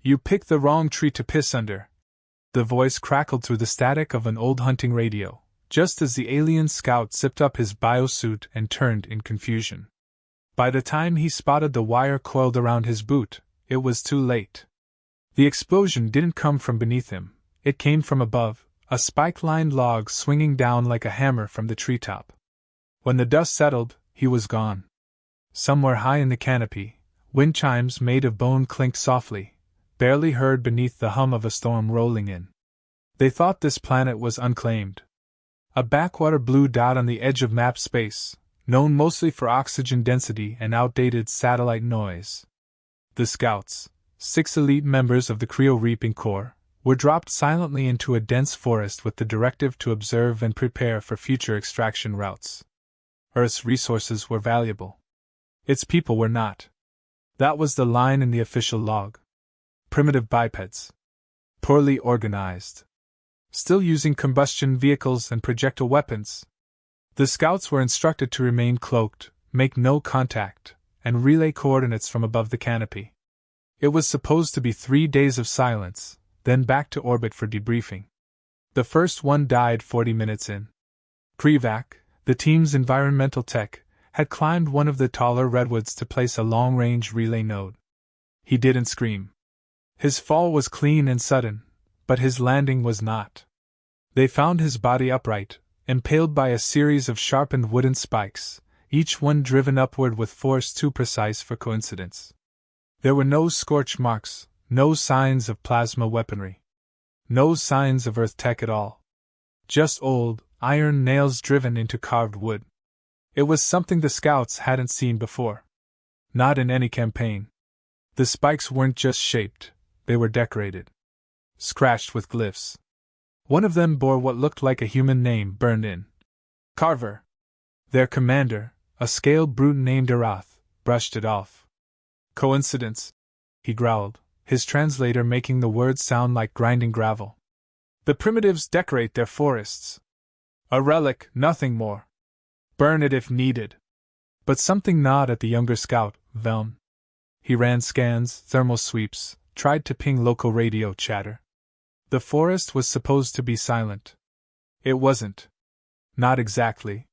You picked the wrong tree to piss under. The voice crackled through the static of an old hunting radio, just as the alien scout zipped up his biosuit and turned in confusion. By the time he spotted the wire coiled around his boot, it was too late. The explosion didn't come from beneath him, it came from above, a spike-lined log swinging down like a hammer from the treetop. When the dust settled, he was gone. Somewhere high in the canopy, wind chimes made of bone clinked softly, barely heard beneath the hum of a storm rolling in. They thought this planet was unclaimed. A backwater blue dot on the edge of map space, known mostly for oxygen density and outdated satellite noise. The scouts, 6 elite members of the Creo Reaping Corps, were dropped silently into a dense forest with the directive to observe and prepare for future extraction routes. Earth's resources were valuable. Its people were not. That was the line in the official log. Primitive bipeds. Poorly organized. Still using combustion vehicles and projectile weapons. The scouts were instructed to remain cloaked, make no contact, and relay coordinates from above the canopy. It was supposed to be 3 days of silence, then back to orbit for debriefing. The first one died 40 minutes in. Krivak, the team's environmental tech, had climbed one of the taller redwoods to place a long-range relay node. He didn't scream. His fall was clean and sudden, but his landing was not. They found his body upright, impaled by a series of sharpened wooden spikes, each one driven upward with force too precise for coincidence. There were no scorch marks, no signs of plasma weaponry. No signs of Earth tech at all. Just old, iron nails driven into carved wood. It was something the scouts hadn't seen before. Not in any campaign. The spikes weren't just shaped, they were decorated. Scratched with glyphs. One of them bore what looked like a human name burned in. Carver. Their commander, a scaled brute named Arath, brushed it off. Coincidence? He growled, his translator making the words sound like grinding gravel. The primitives decorate their forests. A relic, nothing more. Burn it if needed. But something gnawed at the younger scout, Velm. He ran scans, thermal sweeps, tried to ping local radio chatter. The forest was supposed to be silent. It wasn't. Not exactly.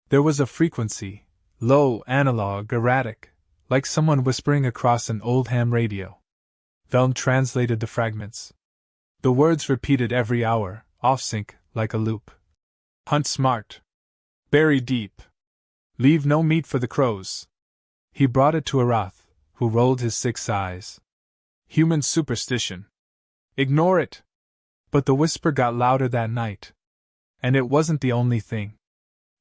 There was a frequency, low, analog, erratic, like someone whispering across an old ham radio. Velm translated the fragments. The words repeated every hour, off-sync, like a loop. Hunt smart. Bury deep. Leave no meat for the crows. He brought it to Arath, who rolled his 6 eyes. Human superstition. Ignore it. But the whisper got louder that night. And it wasn't the only thing.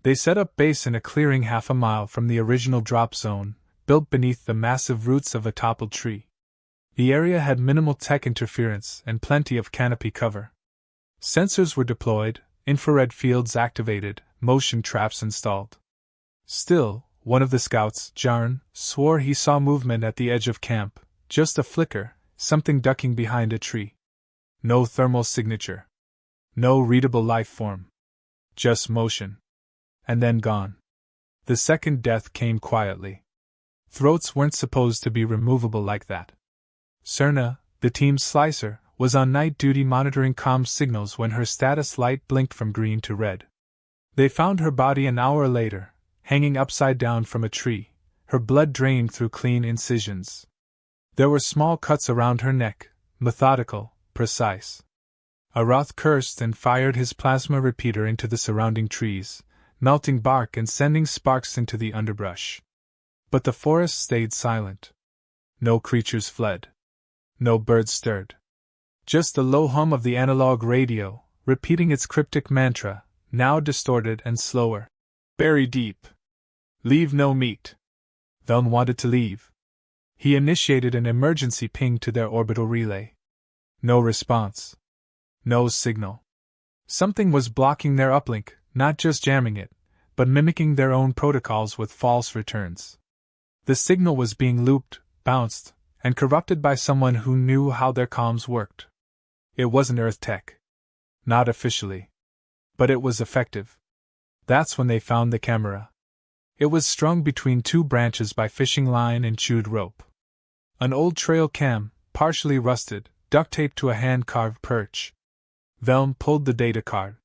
They set up base in a clearing half a mile from the original drop zone, built beneath the massive roots of a toppled tree. The area had minimal tech interference and plenty of canopy cover. Sensors were deployed, infrared fields activated, motion traps installed. Still, one of the scouts, Jarn, swore he saw movement at the edge of camp, just a flicker, something ducking behind a tree. No thermal signature. No readable life form. Just motion. And then gone. The second death came quietly. Throats weren't supposed to be removable like that. Serna, the team's slicer, was on night duty monitoring comms signals when her status light blinked from green to red. They found her body an hour later, hanging upside down from a tree, her blood drained through clean incisions. There were small cuts around her neck, methodical, precise. Arath cursed and fired his plasma repeater into the surrounding trees, melting bark and sending sparks into the underbrush. But the forest stayed silent. No creatures fled. No birds stirred. Just the low hum of the analog radio, repeating its cryptic mantra, now distorted and slower. Bury deep. Leave no meat. Velm wanted to leave. He initiated an emergency ping to their orbital relay. No response. No signal. Something was blocking their uplink, not just jamming it, but mimicking their own protocols with false returns. The signal was being looped, bounced, and corrupted by someone who knew how their comms worked. It wasn't Earth tech. Not officially. But it was effective. That's when they found the camera. It was strung between 2 branches by fishing line and chewed rope. An old trail cam, partially rusted, duct taped to a hand-carved perch. Velm pulled the data card.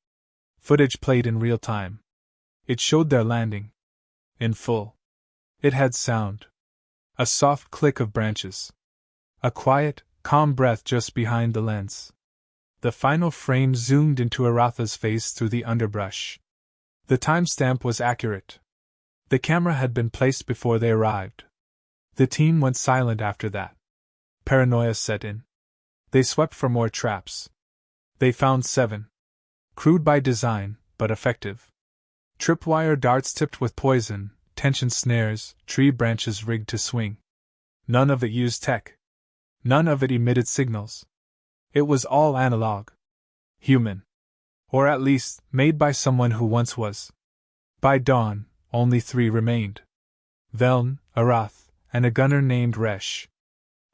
Footage played in real time. It showed their landing. In full. It had sound. A soft click of branches. A quiet, calm breath just behind the lens. The final frame zoomed into Aratha's face through the underbrush. The timestamp was accurate. The camera had been placed before they arrived. The team went silent after that. Paranoia set in. They swept for more traps. They found 7. Crude by design, but effective. Tripwire darts tipped with poison, tension snares, tree branches rigged to swing. None of it used tech. None of it emitted signals. It was all analog. Human. Or at least, made by someone who once was. By dawn, only 3 remained. Veln, Arath, and a gunner named Resh.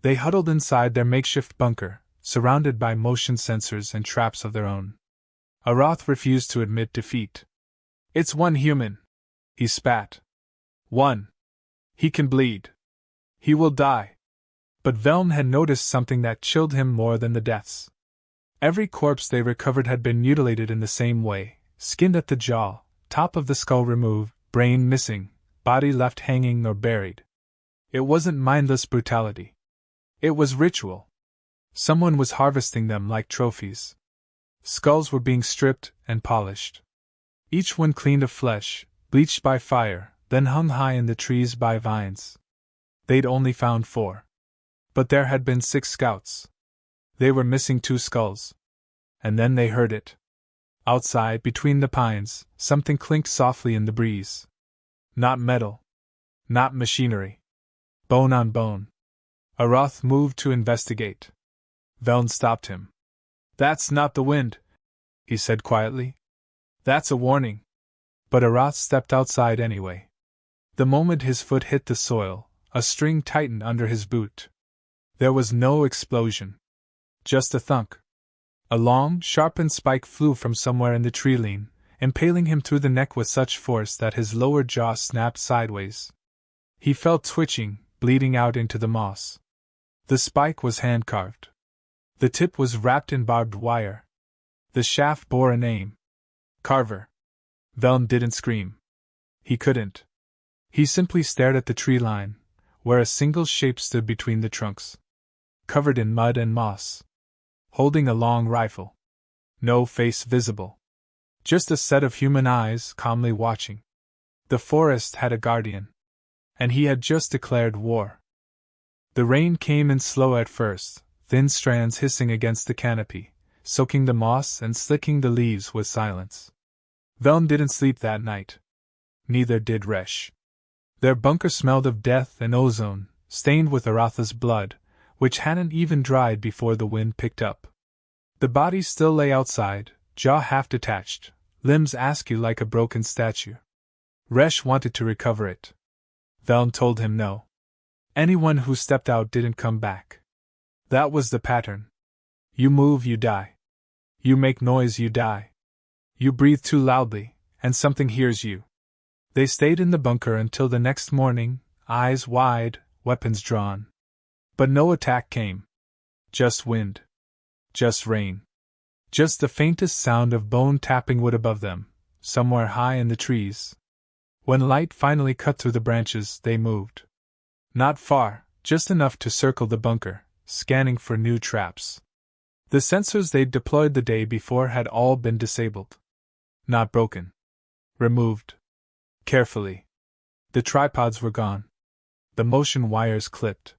They huddled inside their makeshift bunker, surrounded by motion sensors and traps of their own. Arath refused to admit defeat. "It's 1 human," he spat. "1. He can bleed. He will die." But Velm had noticed something that chilled him more than the deaths. Every corpse they recovered had been mutilated in the same way, skinned at the jaw, top of the skull removed, brain missing, body left hanging or buried. It wasn't mindless brutality. It was ritual. Someone was harvesting them like trophies. Skulls were being stripped and polished. Each one cleaned of flesh, bleached by fire, then hung high in the trees by vines. They'd only found 4. But there had been 6 scouts. They were missing 2 skulls. And then they heard it. Outside, between the pines, something clinked softly in the breeze. Not metal. Not machinery. Bone on bone. Arath moved to investigate. Veln stopped him. "That's not the wind," he said quietly. "That's a warning." But Arath stepped outside anyway. The moment his foot hit the soil, a string tightened under his boot. There was no explosion. Just a thunk. A long, sharpened spike flew from somewhere in the tree-line, impaling him through the neck with such force that his lower jaw snapped sideways. He fell twitching, bleeding out into the moss. The spike was hand-carved. The tip was wrapped in barbed wire. The shaft bore a name. Carver. Velm didn't scream. He couldn't. He simply stared at the tree line, where a single shape stood between the trunks. Covered in mud and moss. Holding a long rifle. No face visible. Just a set of human eyes calmly watching. The forest had a guardian. And he had just declared war. The rain came in slow at first, thin strands hissing against the canopy, soaking the moss and slicking the leaves with silence. Velm didn't sleep that night. Neither did Resh. Their bunker smelled of death and ozone, stained with Aratha's blood, which hadn't even dried before the wind picked up. The body still lay outside, jaw half detached, limbs askew like a broken statue. Resh wanted to recover it. Velm told him no. Anyone who stepped out didn't come back. That was the pattern. You move, you die. You make noise, you die. You breathe too loudly, and something hears you. They stayed in the bunker until the next morning, eyes wide, weapons drawn. But no attack came. Just wind. Just rain. Just the faintest sound of bone tapping wood above them, somewhere high in the trees. When light finally cut through the branches, they moved. Not far, just enough to circle the bunker, scanning for new traps. The sensors they'd deployed the day before had all been disabled. Not broken. Removed. Carefully. The tripods were gone. The motion wires clipped.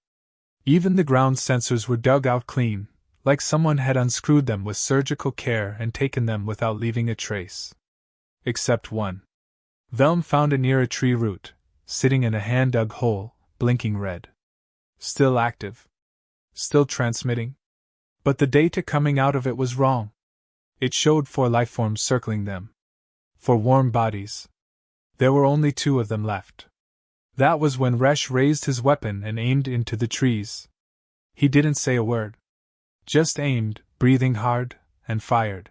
Even the ground sensors were dug out clean, like someone had unscrewed them with surgical care and taken them without leaving a trace. Except one. Velm found it near a tree root, sitting in a hand-dug hole, blinking red. Still active. Still transmitting. But the data coming out of it was wrong. It showed 4 lifeforms circling them. 4 warm bodies. There were only 2 of them left. That was when Resh raised his weapon and aimed into the trees. He didn't say a word. Just aimed, breathing hard, and fired.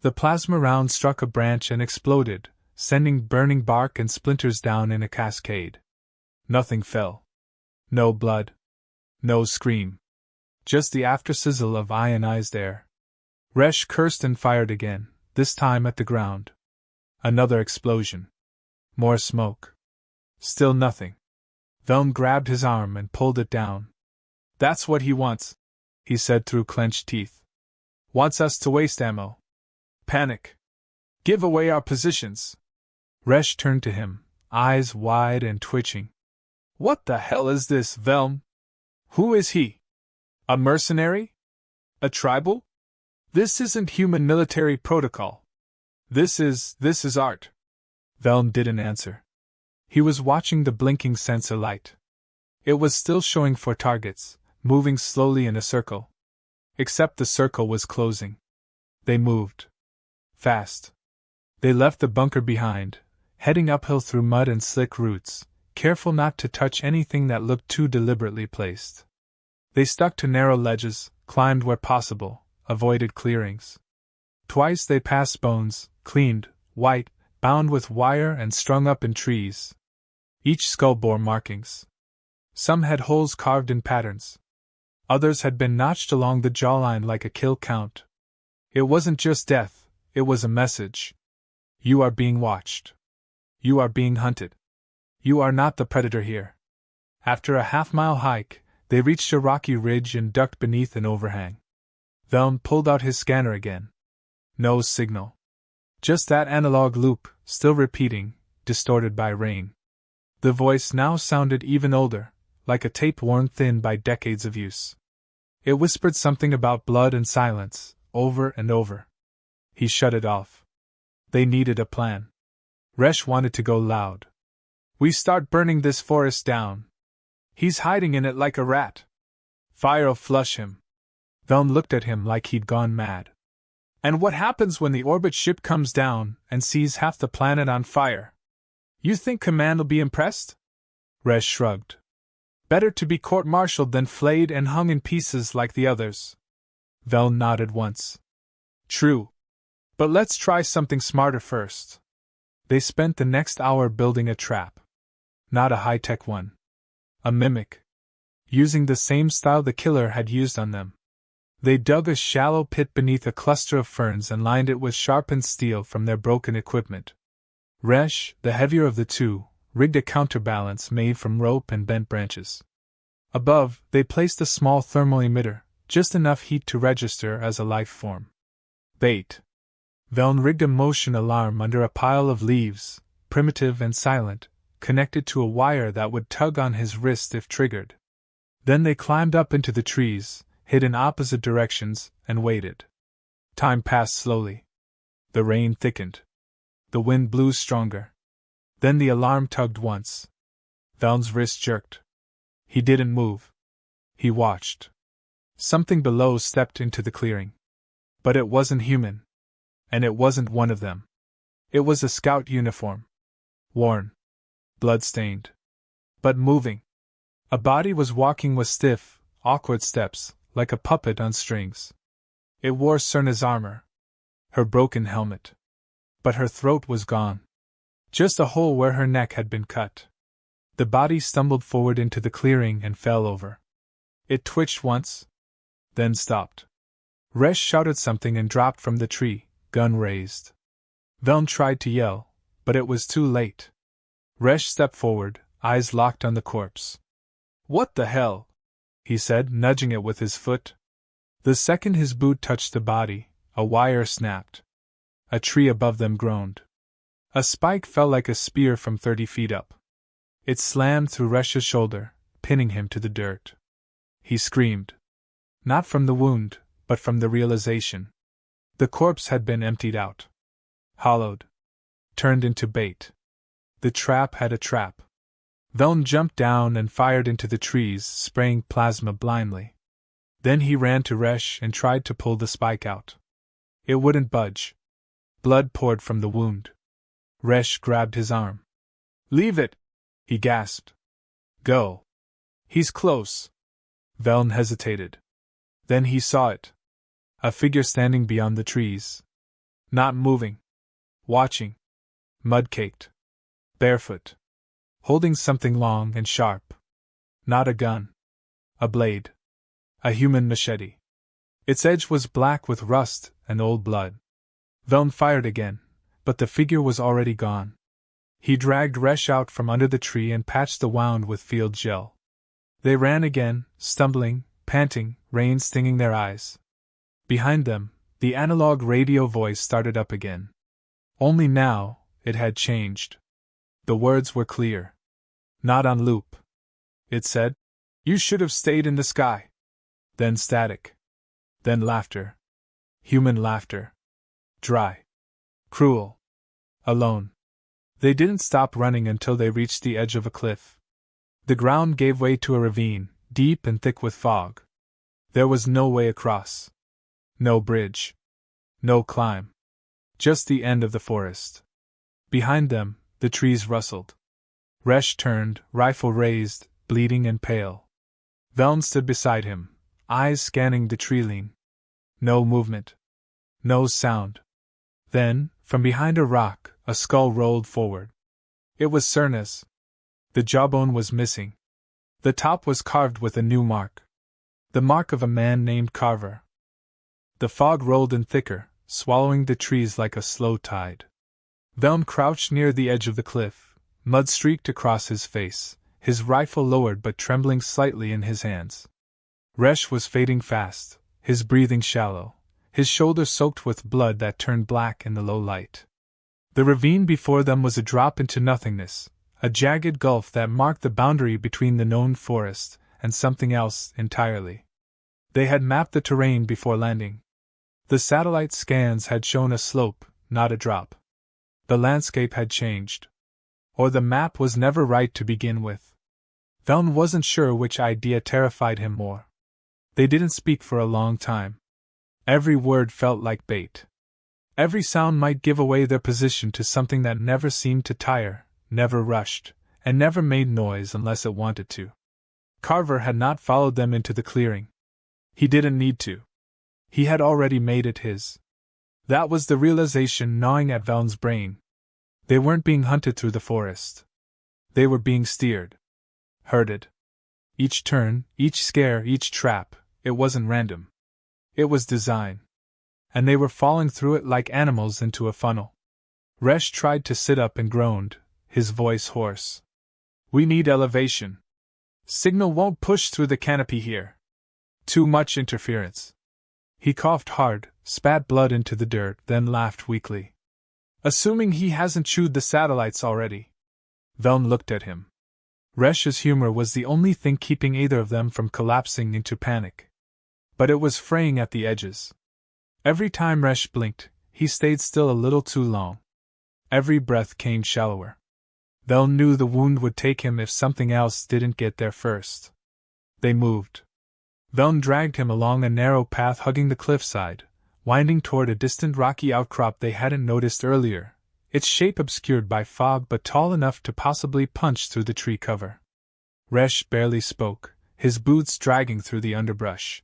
The plasma round struck a branch and exploded, sending burning bark and splinters down in a cascade. Nothing fell. No blood. No scream. Just the after-sizzle of ionized air. Resh cursed and fired again, this time at the ground. Another explosion. More smoke. Still nothing. Velm grabbed his arm and pulled it down. That's what he wants, he said through clenched teeth. Wants us to waste ammo. Panic. Give away our positions. Resh turned to him, eyes wide and twitching. What the hell is this, Velm? Who is he? A mercenary? A tribal? This isn't human military protocol. This is art. Velm didn't answer. He was watching the blinking sensor light. It was still showing 4 targets, moving slowly in a circle. Except the circle was closing. They moved. Fast. They left the bunker behind, heading uphill through mud and slick roots, careful not to touch anything that looked too deliberately placed. They stuck to narrow ledges, climbed where possible, avoided clearings. Twice they passed bones, cleaned, white, bound with wire and strung up in trees. Each skull bore markings. Some had holes carved in patterns. Others had been notched along the jawline like a kill count. It wasn't just death, it was a message. You are being watched. You are being hunted. You are not the predator here. After a half-mile hike, they reached a rocky ridge and ducked beneath an overhang. Velm pulled out his scanner again. No signal. Just that analog loop, still repeating, distorted by rain. The voice now sounded even older, like a tape worn thin by decades of use. It whispered something about blood and silence, over and over. He shut it off. They needed a plan. Resh wanted to go loud. We start burning this forest down. He's hiding in it like a rat. Fire'll flush him. Velm looked at him like he'd gone mad. And what happens when the orbit ship comes down and sees half the planet on fire? You think Command'll be impressed? Resh shrugged. Better to be court-martialed than flayed and hung in pieces like the others. Velm nodded once. True. But let's try something smarter first. They spent the next hour building a trap. Not a high-tech one. A mimic. Using the same style the killer had used on them. They dug a shallow pit beneath a cluster of ferns and lined it with sharpened steel from their broken equipment. Resh, the heavier of the two, rigged a counterbalance made from rope and bent branches. Above, they placed a small thermal emitter, just enough heat to register as a life form. Bait. Velm rigged a motion alarm under a pile of leaves, primitive and silent, connected to a wire that would tug on his wrist if triggered. Then they climbed up into the trees, hid in opposite directions, and waited. Time passed slowly. The rain thickened. The wind blew stronger. Then the alarm tugged once. Velm's wrist jerked. He didn't move. He watched. Something below stepped into the clearing. But it wasn't human. And it wasn't one of them. It was a scout uniform. Worn. Blood-stained. But moving. A body was walking with stiff, awkward steps, like a puppet on strings. It wore Cerna's armor. Her broken helmet. But her throat was gone. Just a hole where her neck had been cut. The body stumbled forward into the clearing and fell over. It twitched once, then stopped. Resh shouted something and dropped from the tree, gun raised. Velm tried to yell, but it was too late. Resh stepped forward, eyes locked on the corpse. What the hell? He said, nudging it with his foot. The second his boot touched the body, a wire snapped. A tree above them groaned. A spike fell like a spear from 30 feet up. It slammed through Resh's shoulder, pinning him to the dirt. He screamed. Not from the wound, but from the realization. The corpse had been emptied out. Hollowed. Turned into bait. The trap had a trap. Velm jumped down and fired into the trees, spraying plasma blindly. Then he ran to Resh and tried to pull the spike out. It wouldn't budge. Blood poured from the wound. Resh grabbed his arm. Leave it! He gasped. Go. He's close. Velm hesitated. Then he saw it. A figure standing beyond the trees. Not moving. Watching. Mud-caked. Barefoot. Holding something long and sharp. Not a gun. A blade. A human machete. Its edge was black with rust and old blood. Veln fired again, but the figure was already gone. He dragged Resh out from under the tree and patched the wound with field gel. They ran again, stumbling, panting, rain stinging their eyes. Behind them, the analog radio voice started up again. Only now, it had changed. The words were clear. Not on loop. It said, "You should have stayed in the sky." Then static. Then laughter. Human laughter. Dry. Cruel. Alone. They didn't stop running until they reached the edge of a cliff. The ground gave way to a ravine, deep and thick with fog. There was no way across. No bridge. No climb. Just the end of the forest. Behind them, the trees rustled. Resh turned, rifle raised, bleeding and pale. Veln stood beside him, eyes scanning the tree-line. No movement. No sound. Then, from behind a rock, a skull rolled forward. It was Cerna's. The jawbone was missing. The top was carved with a new mark. The mark of a man named Carver. The fog rolled in thicker, swallowing the trees like a slow tide. Veln crouched near the edge of the cliff, mud streaked across his face, his rifle lowered but trembling slightly in his hands. Resh was fading fast, his breathing shallow, his shoulders soaked with blood that turned black in the low light. The ravine before them was a drop into nothingness, a jagged gulf that marked the boundary between the known forest and something else entirely. They had mapped the terrain before landing. The satellite scans had shown a slope, not a drop. The landscape had changed. Or the map was never right to begin with. Veln wasn't sure which idea terrified him more. They didn't speak for a long time. Every word felt like bait. Every sound might give away their position to something that never seemed to tire, never rushed, and never made noise unless it wanted to. Carver had not followed them into the clearing. He didn't need to. He had already made it his. That was the realization gnawing at Veln's brain. They weren't being hunted through the forest. They were being steered. Herded. Each turn, each scare, each trap, it wasn't random. It was design. And they were falling through it like animals into a funnel. Resh tried to sit up and groaned, his voice hoarse. "We need elevation. Signal won't push through the canopy here. Too much interference." He coughed hard, spat blood into the dirt, then laughed weakly. "Assuming he hasn't chewed the satellites already." Veln looked at him. Resh's humor was the only thing keeping either of them from collapsing into panic. But it was fraying at the edges. Every time Resh blinked, he stayed still a little too long. Every breath came shallower. Veln knew the wound would take him if something else didn't get there first. They moved. Veln dragged him along a narrow path hugging the cliffside, winding toward a distant rocky outcrop they hadn't noticed earlier, its shape obscured by fog but tall enough to possibly punch through the tree cover. Resh barely spoke, his boots dragging through the underbrush.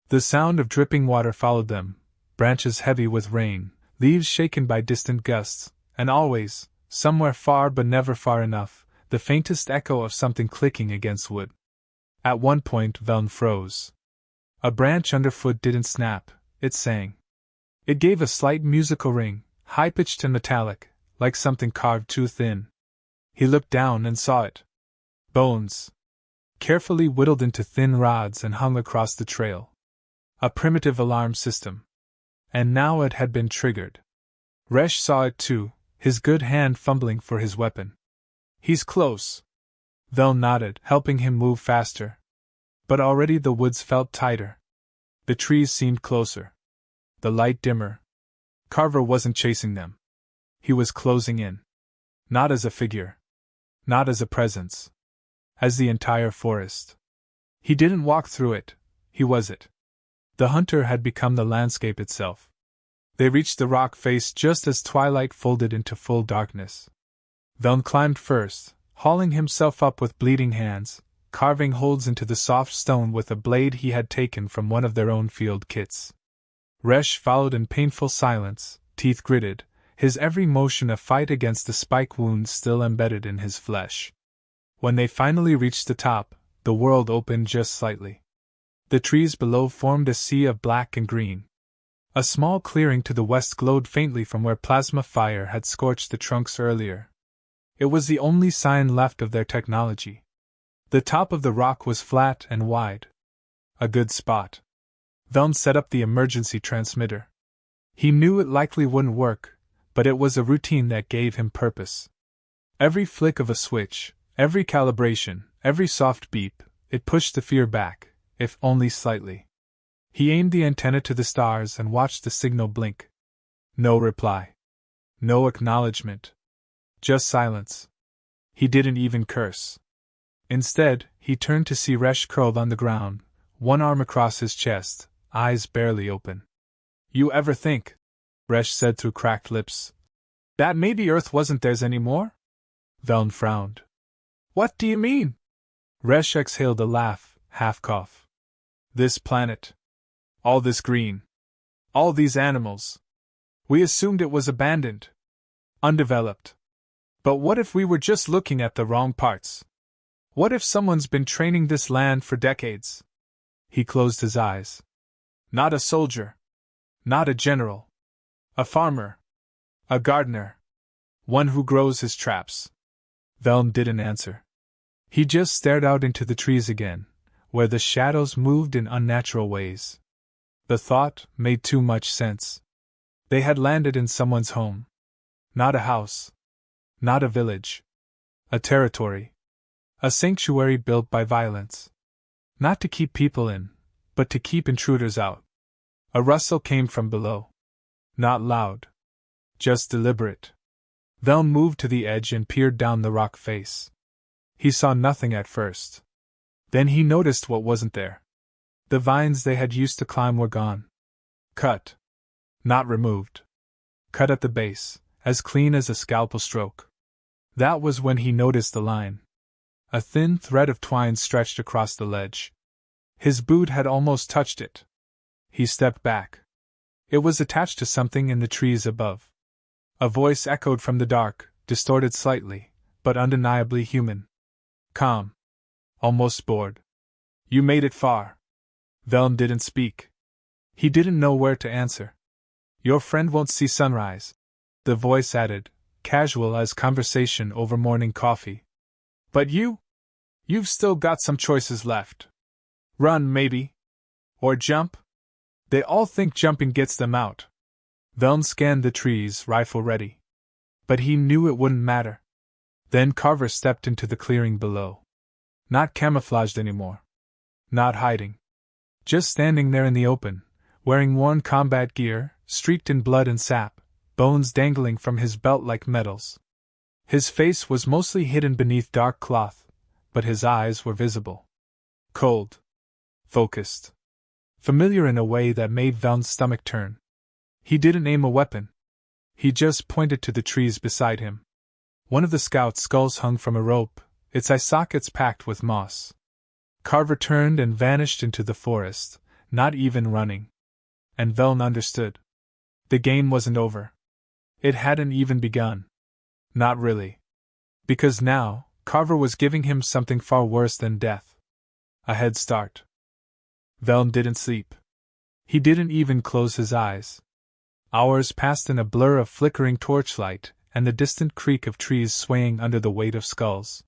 The sound of dripping water followed them, branches heavy with rain, leaves shaken by distant gusts, and always, somewhere far but never far enough, the faintest echo of something clicking against wood. At one point Veln froze. A branch underfoot didn't snap, it sang. It gave a slight musical ring, high-pitched and metallic, like something carved too thin. He looked down and saw it. Bones. Carefully whittled into thin rods and hung across the trail. A primitive alarm system. And now it had been triggered. Resh saw it too, his good hand fumbling for his weapon. "He's close." Veln nodded, helping him move faster. But already the woods felt tighter. The trees seemed closer. The light dimmer. Carver wasn't chasing them. He was closing in. Not as a figure. Not as a presence. As the entire forest. He didn't walk through it, he was it. The hunter had become the landscape itself. They reached the rock face just as twilight folded into full darkness. Veln climbed first, hauling himself up with bleeding hands, carving holes into the soft stone with a blade he had taken from one of their own field kits. Resh followed in painful silence, teeth gritted, his every motion a fight against the spike wounds still embedded in his flesh. When they finally reached the top, the world opened just slightly. The trees below formed a sea of black and green. A small clearing to the west glowed faintly from where plasma fire had scorched the trunks earlier. It was the only sign left of their technology. The top of the rock was flat and wide. A good spot. Velm set up the emergency transmitter. He knew it likely wouldn't work, but it was a routine that gave him purpose. Every flick of a switch, every calibration, every soft beep, it pushed the fear back, if only slightly. He aimed the antenna to the stars and watched the signal blink. No reply. No acknowledgement. Just silence. He didn't even curse. Instead, he turned to see Resh curled on the ground, one arm across his chest, eyes barely open. You ever think, Resh said through cracked lips, that maybe Earth wasn't theirs anymore? Velm frowned. What do you mean? Resh exhaled a laugh, half cough. This planet. All this green. All these animals. We assumed it was abandoned. Undeveloped. But what if we were just looking at the wrong parts? What if someone's been training this land for decades? He closed his eyes. Not a soldier. Not a general. A farmer. A gardener. One who grows his traps. Velm didn't answer. He just stared out into the trees again, where the shadows moved in unnatural ways. The thought made too much sense. They had landed in someone's home. Not a house. Not a village. A territory. A sanctuary built by violence. Not to keep people in, but to keep intruders out. A rustle came from below. Not loud. Just deliberate. Velm moved to the edge and peered down the rock face. He saw nothing at first. Then he noticed what wasn't there. The vines they had used to climb were gone. Cut. Not removed. Cut at the base, as clean as a scalpel stroke. That was when he noticed the line. A thin thread of twine stretched across the ledge. His boot had almost touched it. He stepped back. It was attached to something in the trees above. A voice echoed from the dark, distorted slightly, but undeniably human. Calm. Almost bored. You made it far. Velm didn't speak. He didn't know where to answer. Your friend won't see sunrise, the voice added, casual as conversation over morning coffee. But you've still got some choices left. Run, maybe. Or jump. They all think jumping gets them out. Velm scanned the trees, rifle ready. But he knew it wouldn't matter. Then Carver stepped into the clearing below. Not camouflaged anymore. Not hiding. Just standing there in the open, wearing worn combat gear, streaked in blood and sap, bones dangling from his belt like medals. His face was mostly hidden beneath dark cloth, but his eyes were visible. Cold. Focused. Familiar in a way that made Velm's stomach turn. He didn't aim a weapon. He just pointed to the trees beside him. One of the scout's skulls hung from a rope, its eye sockets packed with moss. Carver turned and vanished into the forest, not even running. And Velm understood. The game wasn't over. It hadn't even begun. Not really. Because now, Carver was giving him something far worse than death. A head start. Velm didn't sleep. He didn't even close his eyes. Hours passed in a blur of flickering torchlight and the distant creak of trees swaying under the weight of skulls.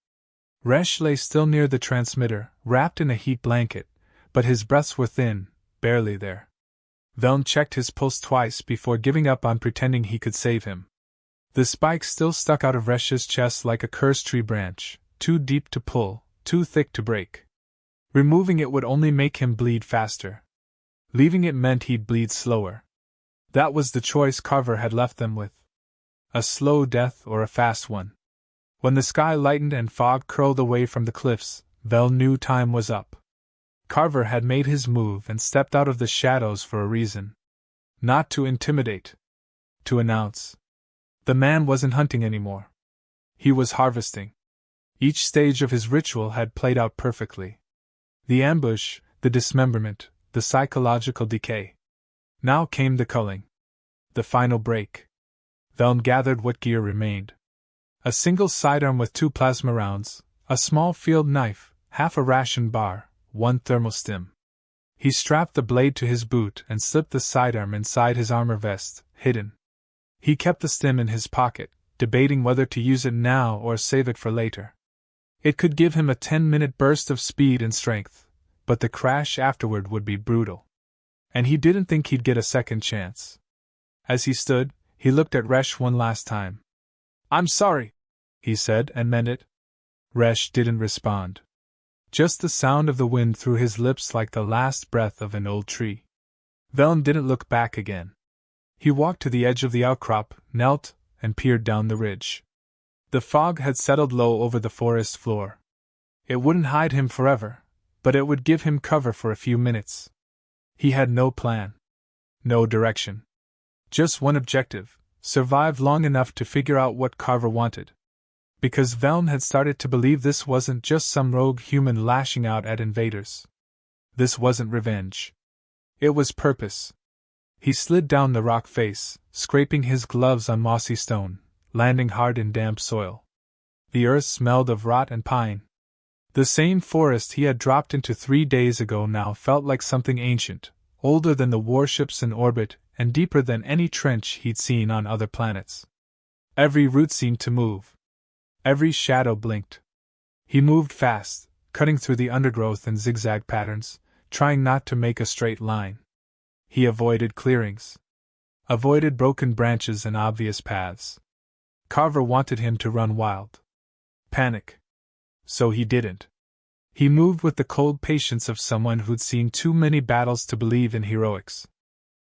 Resh lay still near the transmitter, wrapped in a heat blanket, but his breaths were thin, barely there. Velm checked his pulse twice before giving up on pretending he could save him. The spike still stuck out of Resh's chest like a cursed tree branch, too deep to pull, too thick to break. Removing it would only make him bleed faster. Leaving it meant he'd bleed slower. That was the choice Carver had left them with. A slow death or a fast one. When the sky lightened and fog curled away from the cliffs, Velm knew time was up. Carver had made his move and stepped out of the shadows for a reason. Not to intimidate. To announce. The man wasn't hunting anymore. He was harvesting. Each stage of his ritual had played out perfectly. The ambush, the dismemberment, the psychological decay. Now came the culling. The final break. Velm gathered what gear remained. A single sidearm with 2 plasma rounds, a small field knife, half a ration bar, 1 thermal stim. He strapped the blade to his boot and slipped the sidearm inside his armor vest, hidden. He kept the stem in his pocket, debating whether to use it now or save it for later. It could give him a 10-minute burst of speed and strength, but the crash afterward would be brutal. And he didn't think he'd get a second chance. As he stood, he looked at Resh one last time. "I'm sorry," he said, and meant it. Resh didn't respond. Just the sound of the wind through his lips like the last breath of an old tree. Velen didn't look back again. He walked to the edge of the outcrop, knelt, and peered down the ridge. The fog had settled low over the forest floor. It wouldn't hide him forever, but it would give him cover for a few minutes. He had no plan. No direction. Just one objective: survive long enough to figure out what Carver wanted. Because Velen had started to believe this wasn't just some rogue human lashing out at invaders. This wasn't revenge. It was purpose. He slid down the rock face, scraping his gloves on mossy stone, landing hard in damp soil. The earth smelled of rot and pine. The same forest he had dropped into 3 days ago now felt like something ancient, older than the warships in orbit and deeper than any trench he'd seen on other planets. Every root seemed to move. Every shadow blinked. He moved fast, cutting through the undergrowth in zigzag patterns, trying not to make a straight line. He avoided clearings. Avoided broken branches and obvious paths. Carver wanted him to run wild. Panic. So he didn't. He moved with the cold patience of someone who'd seen too many battles to believe in heroics.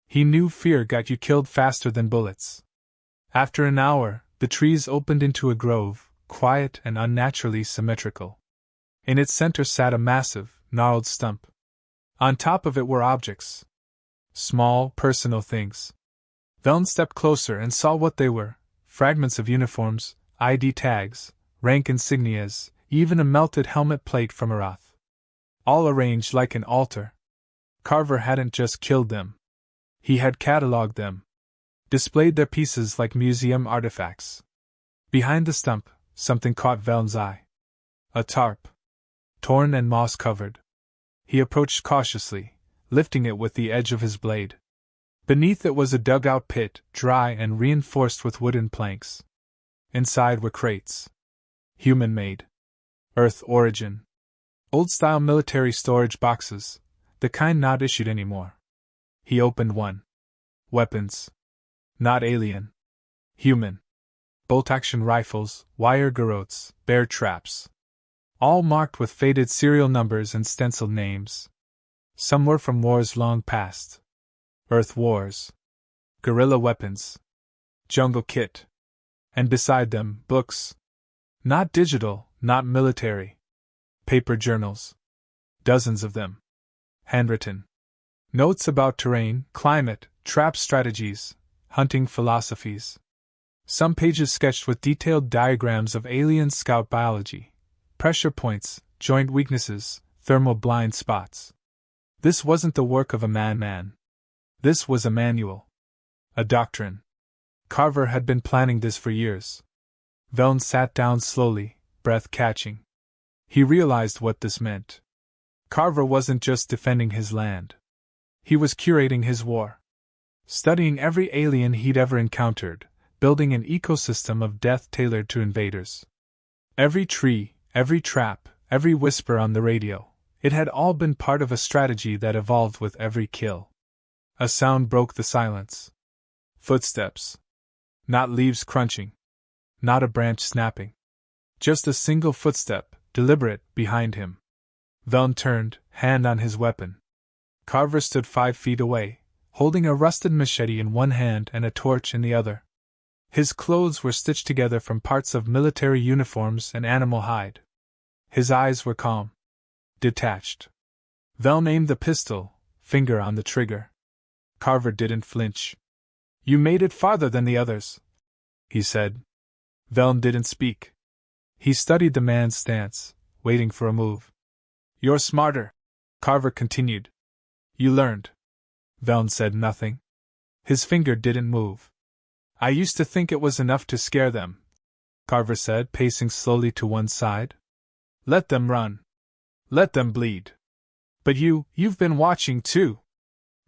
He knew fear got you killed faster than bullets. After an hour, the trees opened into a grove, quiet and unnaturally symmetrical. In its center sat a massive, gnarled stump. On top of it were objects. Small, personal things. Velen stepped closer and saw what they were: fragments of uniforms, ID tags, rank insignias, even a melted helmet plate from Arath. All arranged like an altar. Carver hadn't just killed them. He had catalogued them. Displayed their pieces like museum artifacts. Behind the stump, something caught Velen's eye. A tarp. Torn and moss-covered. He approached cautiously, lifting it with the edge of his blade. Beneath it was a dugout pit, dry and reinforced with wooden planks. Inside were crates. Human-made. Earth origin. Old-style military storage boxes, the kind not issued anymore. He opened one. Weapons. Not alien. Human. Bolt-action rifles, wire garrotes, bear traps. All marked with faded serial numbers and stenciled names. Some were from wars long past. Earth wars. Guerrilla weapons. Jungle kit. And beside them, books. Not digital, not military. Paper journals. Dozens of them. Handwritten. Notes about terrain, climate, trap strategies, hunting philosophies. Some pages sketched with detailed diagrams of alien scout biology, pressure points, joint weaknesses, thermal blind spots. This wasn't the work of a man. This was a manual. A doctrine. Carver had been planning this for years. Velen sat down slowly, breath catching. He realized what this meant. Carver wasn't just defending his land. He was curating his war. Studying every alien he'd ever encountered, building an ecosystem of death tailored to invaders. Every tree, every trap, every whisper on the radio, it had all been part of a strategy that evolved with every kill. A sound broke the silence. Footsteps. Not leaves crunching. Not a branch snapping. Just a single footstep, deliberate, behind him. Velen turned, hand on his weapon. Carver stood 5 feet away, holding a rusted machete in one hand and a torch in the other. His clothes were stitched together from parts of military uniforms and animal hide. His eyes were calm. Detached. Velen aimed the pistol, finger on the trigger. Carver didn't flinch. "You made it farther than the others," he said. Velen didn't speak. He studied the man's stance, waiting for a move. "You're smarter," Carver continued. "You learned." Velen said nothing. His finger didn't move. "I used to think it was enough to scare them," Carver said, pacing slowly to one side. "Let them run. Let them bleed. But you've been watching too.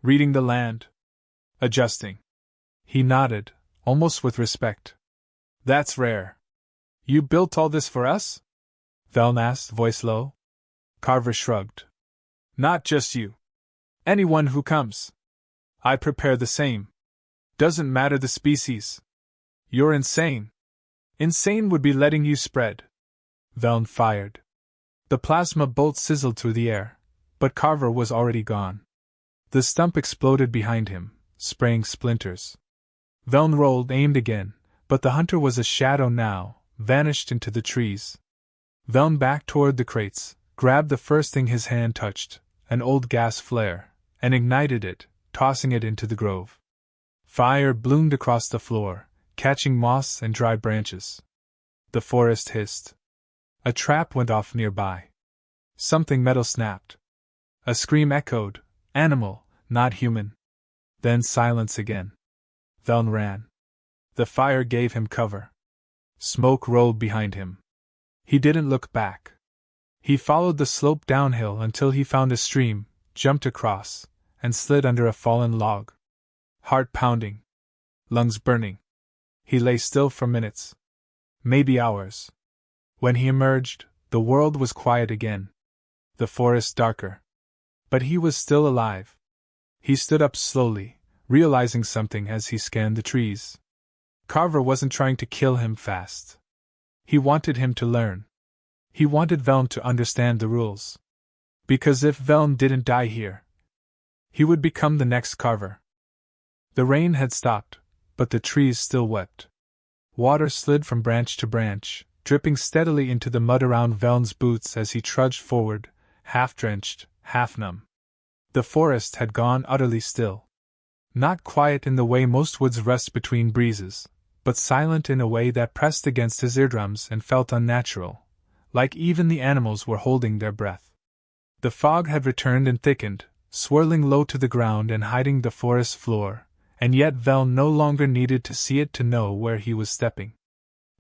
Reading the land. Adjusting. He nodded, almost with respect. That's rare. You built all this for us? Veln asked, voice low. Carver shrugged. Not just you. Anyone who comes. I prepare the same. Doesn't matter the species. You're insane. Insane would be letting you spread. Veln fired. The plasma bolt sizzled through the air, but Carver was already gone. The stump exploded behind him, spraying splinters. Veln rolled, aimed again, but the hunter was a shadow now, vanished into the trees. Veln backed toward the crates, grabbed the first thing his hand touched, an old gas flare, and ignited it, tossing it into the grove. Fire bloomed across the floor, catching moss and dry branches. The forest hissed. A trap went off nearby. Something metal snapped. A scream echoed, animal, not human. Then silence again. Veln ran. The fire gave him cover. Smoke rolled behind him. He didn't look back. He followed the slope downhill until he found a stream, jumped across, and slid under a fallen log. Heart pounding. Lungs burning. He lay still for minutes. Maybe hours. When he emerged, the world was quiet again. The forest darker. But he was still alive. He stood up slowly, realizing something as he scanned the trees. Carver wasn't trying to kill him fast. He wanted him to learn. He wanted Veln to understand the rules. Because if Veln didn't die here, he would become the next Carver. The rain had stopped, but the trees still wept. Water slid from branch to branch, dripping steadily into the mud around Veln's boots as he trudged forward, half-drenched, half-numb. The forest had gone utterly still. Not quiet in the way most woods rest between breezes, but silent in a way that pressed against his eardrums and felt unnatural, like even the animals were holding their breath. The fog had returned and thickened, swirling low to the ground and hiding the forest floor, and yet Veln no longer needed to see it to know where he was stepping.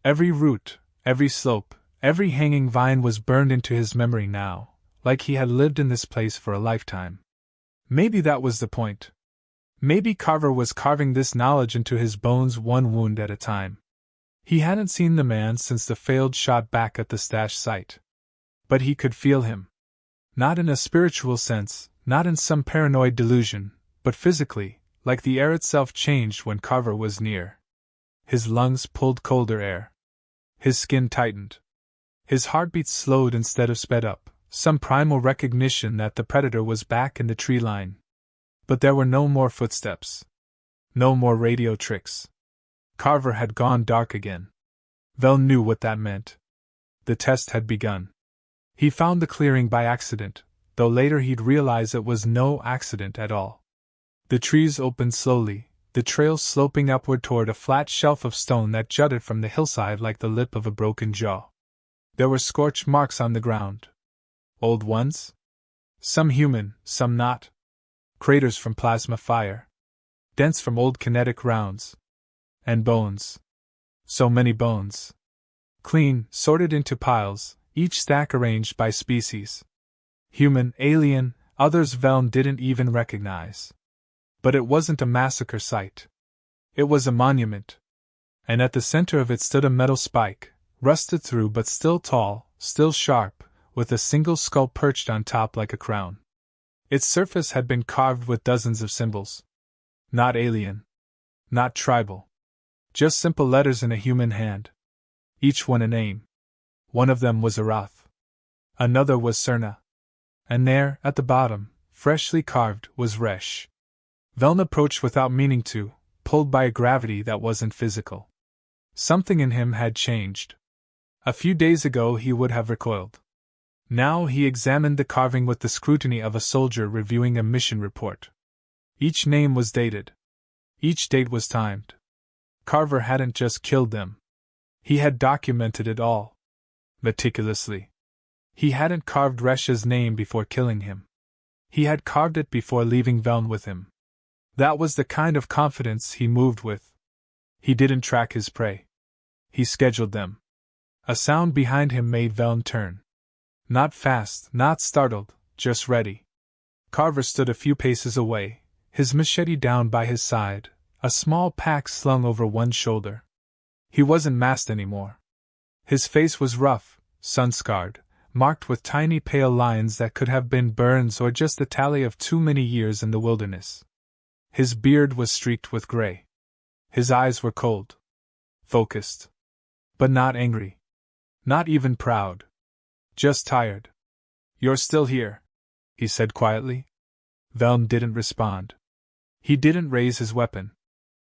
Every root, every slope, every hanging vine was burned into his memory now, like he had lived in this place for a lifetime. Maybe that was the point. Maybe Carver was carving this knowledge into his bones one wound at a time. He hadn't seen the man since the failed shot back at the stash site. But he could feel him. Not in a spiritual sense, not in some paranoid delusion, but physically, like the air itself changed when Carver was near. His lungs pulled colder air. His skin tightened. His heartbeat slowed instead of sped up, some primal recognition that the predator was back in the tree line. But there were no more footsteps. No more radio tricks. Carver had gone dark again. Veln knew what that meant. The test had begun. He found the clearing by accident, though later he'd realize it was no accident at all. The trees opened slowly, the trail sloping upward toward a flat shelf of stone that jutted from the hillside like the lip of a broken jaw. There were scorch marks on the ground. Old ones? Some human, some not. Craters from plasma fire. Dents from old kinetic rounds. And bones. So many bones. Clean, sorted into piles, each stack arranged by species. Human, alien, others Veln didn't even recognize. But it wasn't a massacre site. It was a monument. And at the center of it stood a metal spike, rusted through but still tall, still sharp, with a single skull perched on top like a crown. Its surface had been carved with dozens of symbols. Not alien. Not tribal. Just simple letters in a human hand. Each one a name. One of them was Arath. Another was Serna. And there, at the bottom, freshly carved, was Resh. Veln approached without meaning to, pulled by a gravity that wasn't physical. Something in him had changed. A few days ago he would have recoiled. Now he examined the carving with the scrutiny of a soldier reviewing a mission report. Each name was dated. Each date was timed. Carver hadn't just killed them. He had documented it all. Meticulously. He hadn't carved Resh's name before killing him. He had carved it before leaving Veln with him. That was the kind of confidence he moved with. He didn't track his prey. He scheduled them. A sound behind him made Veln turn. Not fast, not startled, just ready. Carver stood a few paces away, his machete down by his side, a small pack slung over one shoulder. He wasn't masked anymore. His face was rough, sun-scarred, marked with tiny pale lines that could have been burns or just the tally of too many years in the wilderness. His beard was streaked with gray. His eyes were cold. Focused. But not angry. Not even proud. Just tired. "You're still here," he said quietly. Velm didn't respond. He didn't raise his weapon.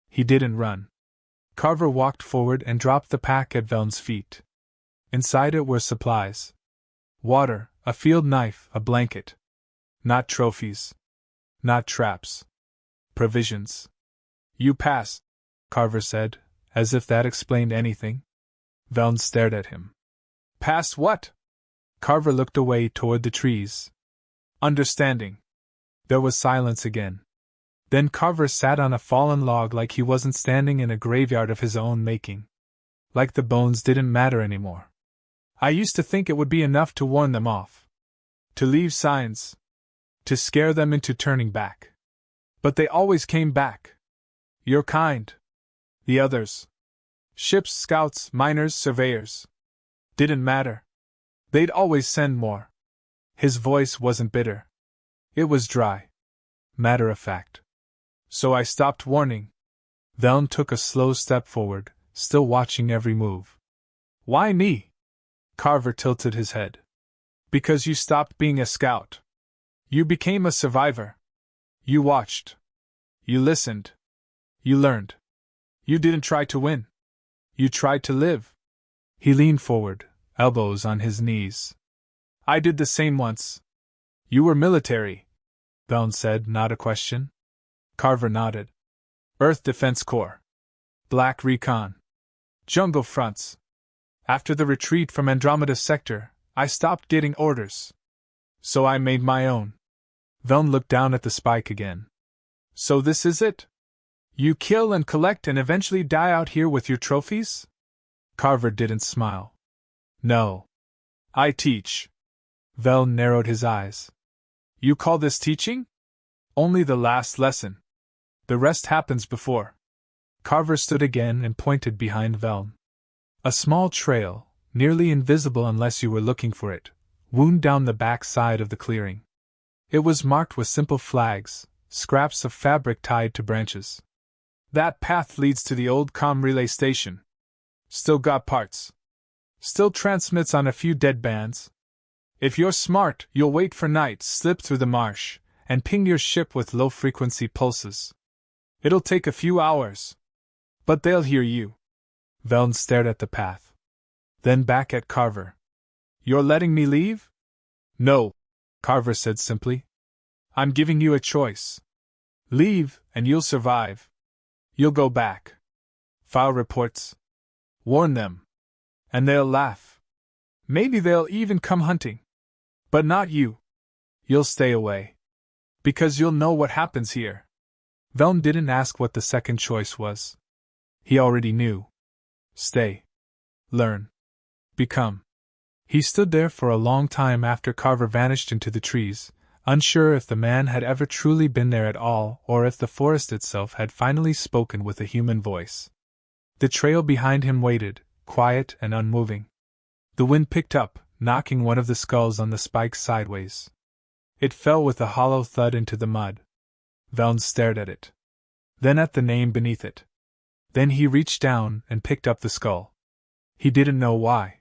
He didn't run. Carver walked forward and dropped the pack at Velm's feet. Inside it were supplies. Water, a field knife, a blanket. Not trophies. Not traps. Provisions. "You pass," Carver said, as if that explained anything. Velm stared at him. "Pass what?" Carver looked away toward the trees. "Understanding." There was silence again. Then Carver sat on a fallen log like he wasn't standing in a graveyard of his own making. Like the bones didn't matter anymore. "I used to think it would be enough to warn them off. To leave signs. To scare them into turning back. But they always came back. Your kind. The others. Ships, scouts, miners, surveyors. Didn't matter. They'd always send more." His voice wasn't bitter. It was dry. Matter of fact. "So I stopped warning." Velm took a slow step forward, still watching every move. "Why me?" Carver tilted his head. "Because you stopped being a scout. You became a survivor. You watched. You listened. You learned. You didn't try to win. You tried to live." He leaned forward, elbows on his knees. "I did the same once." "You were military," Velm said, not a question. Carver nodded. "Earth Defense Corps. Black Recon. Jungle Fronts. After the retreat from Andromeda Sector, I stopped getting orders. So I made my own." Velm looked down at the spike again. "So this is it? You kill and collect and eventually die out here with your trophies?" Carver didn't smile. "No. I teach." Velm narrowed his eyes. "You call this teaching?" "Only the last lesson. The rest happens before." Carver stood again and pointed behind Velm. A small trail, nearly invisible unless you were looking for it, wound down the back side of the clearing. It was marked with simple flags, scraps of fabric tied to branches. "That path leads to the old comm relay station. Still got parts. Still transmits on a few dead bands. If you're smart, you'll wait for night, slip through the marsh, and ping your ship with low-frequency pulses. It'll take a few hours. But they'll hear you." Velm stared at the path. Then back at Carver. "You're letting me leave?" "No," Carver said simply. "I'm giving you a choice. Leave, and you'll survive. You'll go back. File reports. Warn them. And they'll laugh. Maybe they'll even come hunting. But not you. You'll stay away. Because you'll know what happens here." Velm didn't ask what the second choice was. He already knew. Stay. Learn. Become. He stood there for a long time after Carver vanished into the trees, unsure if the man had ever truly been there at all or if the forest itself had finally spoken with a human voice. The trail behind him waited, quiet and unmoving. The wind picked up, knocking one of the skulls on the spikes sideways. It fell with a hollow thud into the mud. Velm stared at it. Then at the name beneath it. Then he reached down and picked up the skull. He didn't know why.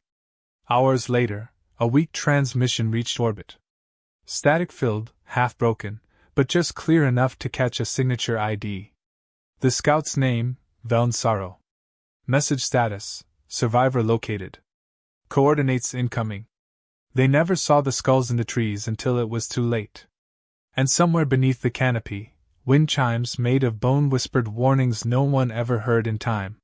Hours later, a weak transmission reached orbit. Static-filled, half-broken, but just clear enough to catch a signature ID. The scout's name, Velm Sorrow. Message status, survivor located. Coordinates incoming. They never saw the skulls in the trees until it was too late. And somewhere beneath the canopy, wind chimes made of bone whispered warnings no one ever heard in time.